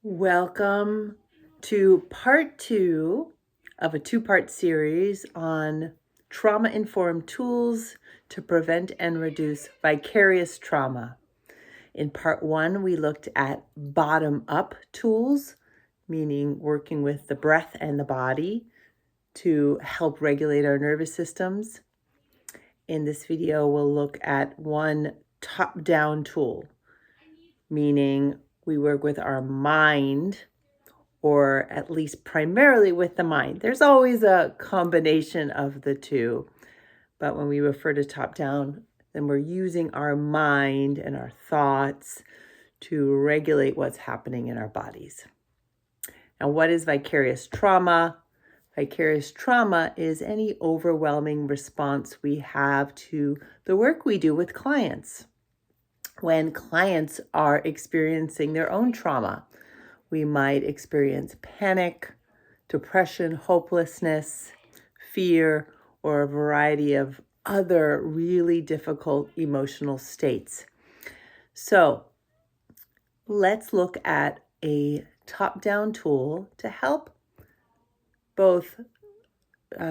Welcome to part 2 of a 2-part series on trauma-informed tools to prevent and reduce vicarious trauma. In part 1, we looked at bottom-up tools, meaning working with the breath and the body to help regulate our nervous systems. In this video, we'll look at one top-down tool, meaning we work with our mind, or at least primarily with the mind. There's always a combination of the two, but when we refer to top down, then we're using our mind and our thoughts to regulate what's happening in our bodies. And what is vicarious trauma? Vicarious trauma is any overwhelming response we have to the work we do with clients. When clients are experiencing their own trauma, we might experience panic, depression, hopelessness, fear, or a variety of other really difficult emotional states. So let's look at a top-down tool to help both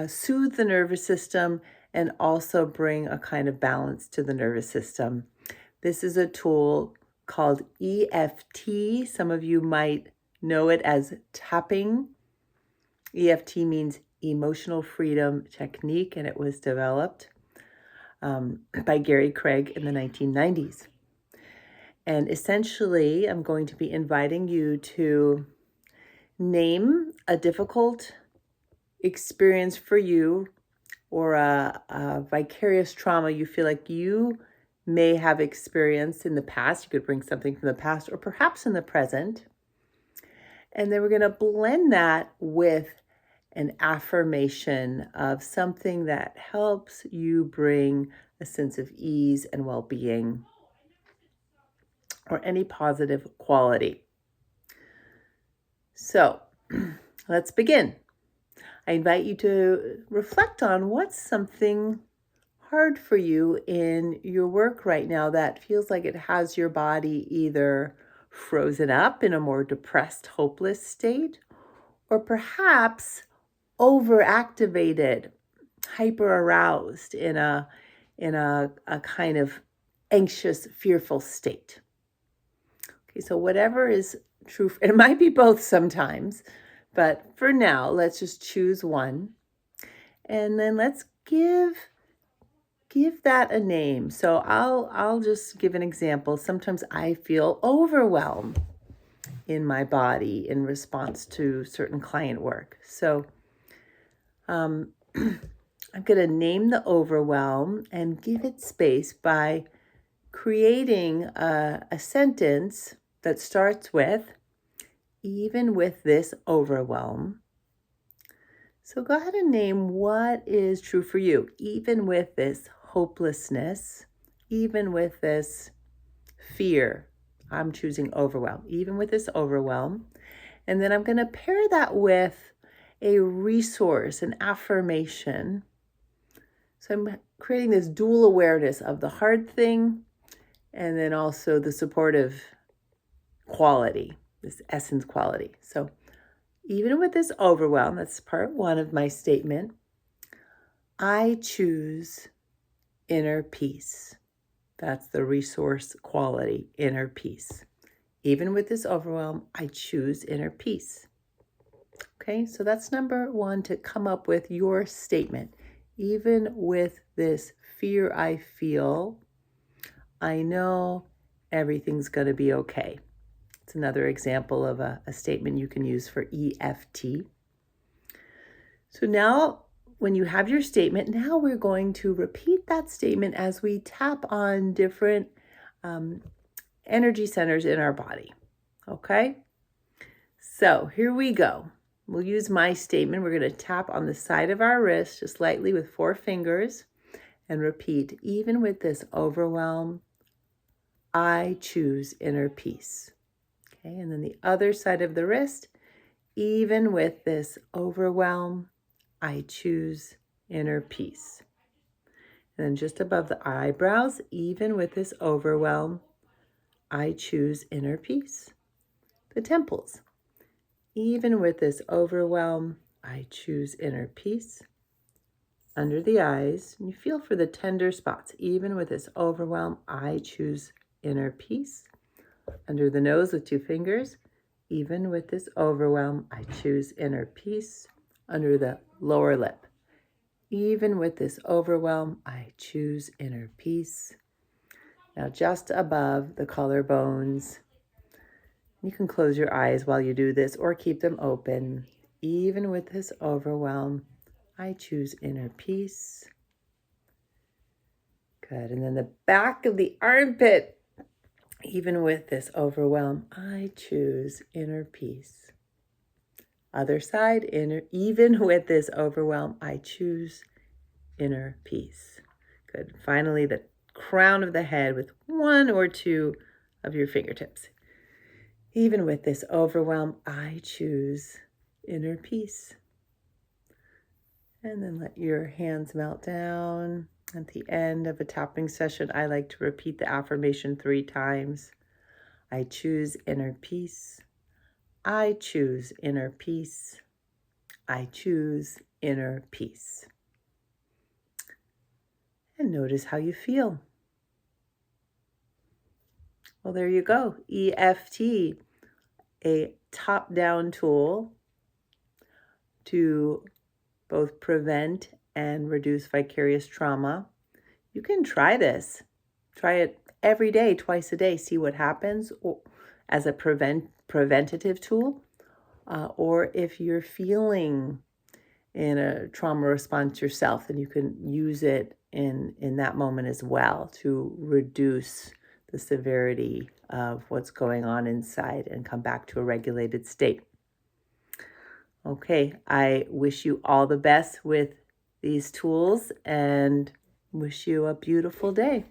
soothe the nervous system and also bring a kind of balance to the nervous system. This is a tool called EFT. Some of you might know it as tapping. EFT means Emotional Freedom Technique, and it was developed by Gary Craig in the 1990s. And essentially, I'm going to be inviting you to name a difficult experience for you or a vicarious trauma you feel like you may have experienced in the past. You could bring something from the past or perhaps in the present. And then we're going to blend that with an affirmation of something that helps you bring a sense of ease and well-being or any positive quality. So let's begin. I invite you to reflect on what's something hard for you in your work right now that feels like it has your body either frozen up in a more depressed, hopeless state, or perhaps overactivated, hyper-aroused in a kind of anxious, fearful state. Okay, so whatever is true, it might be both sometimes, but for now, let's just choose one. And then let's give that a name. So I'll just give an example. Sometimes I feel overwhelmed in my body in response to certain client work. So I'm going to name the overwhelm and give it space by creating a sentence that starts with, even with this overwhelm. So go ahead and name what is true for you, even with this hopelessness, even with this fear. I'm choosing overwhelm, even with this overwhelm. And then I'm going to pair that with a resource, an affirmation. So I'm creating this dual awareness of the hard thing and then also the supportive quality, this essence quality. So even with this overwhelm, that's part 1 of my statement, I choose inner peace. That's the resource quality, inner peace. Even with this overwhelm, I choose inner peace. Okay, so that's number 1, to come up with your statement. Even with this fear I feel, I know everything's going to be okay. It's another example of a statement you can use for EFT. So now, when you have your statement, now we're going to repeat that statement as we tap on different energy centers in our body. Okay? So here we go. We'll use my statement. We're going to tap on the side of our wrist just lightly with 4 fingers and repeat, even with this overwhelm, I choose inner peace. Okay, and then the other side of the wrist, even with this overwhelm, I choose inner peace. And then just above the eyebrows, even with this overwhelm, I choose inner peace. the temples. Even with this overwhelm, I choose inner peace. Under the eyes, and you feel for the tender spots. Even with this overwhelm, I choose inner peace. Under the nose with 2 fingers, even with this overwhelm, I choose inner peace. Under the lower lip, even with this overwhelm, I choose inner peace. Now just above the collarbones, you can close your eyes while you do this or keep them open. Even with this overwhelm, I choose inner peace. Good. And then the back of the armpit, even with this overwhelm, I choose inner peace. Other side, even with this overwhelm, I choose inner peace. Good. Finally, the crown of the head with 1 or 2 of your fingertips. Even with this overwhelm, I choose inner peace. And then let your hands melt down. At the end of a tapping session, I like to repeat the affirmation 3 times. I choose inner peace. I choose inner peace. I choose inner peace. And notice how you feel. Well, there you go. EFT, a top-down tool to both prevent and reduce vicarious trauma. You can try this. Try it every day, twice a day. See what happens as a preventative tool. Or if you're feeling in a trauma response yourself, then you can use it in that moment as well to reduce the severity of what's going on inside and come back to a regulated state. Okay, I wish you all the best with these tools and wish you a beautiful day.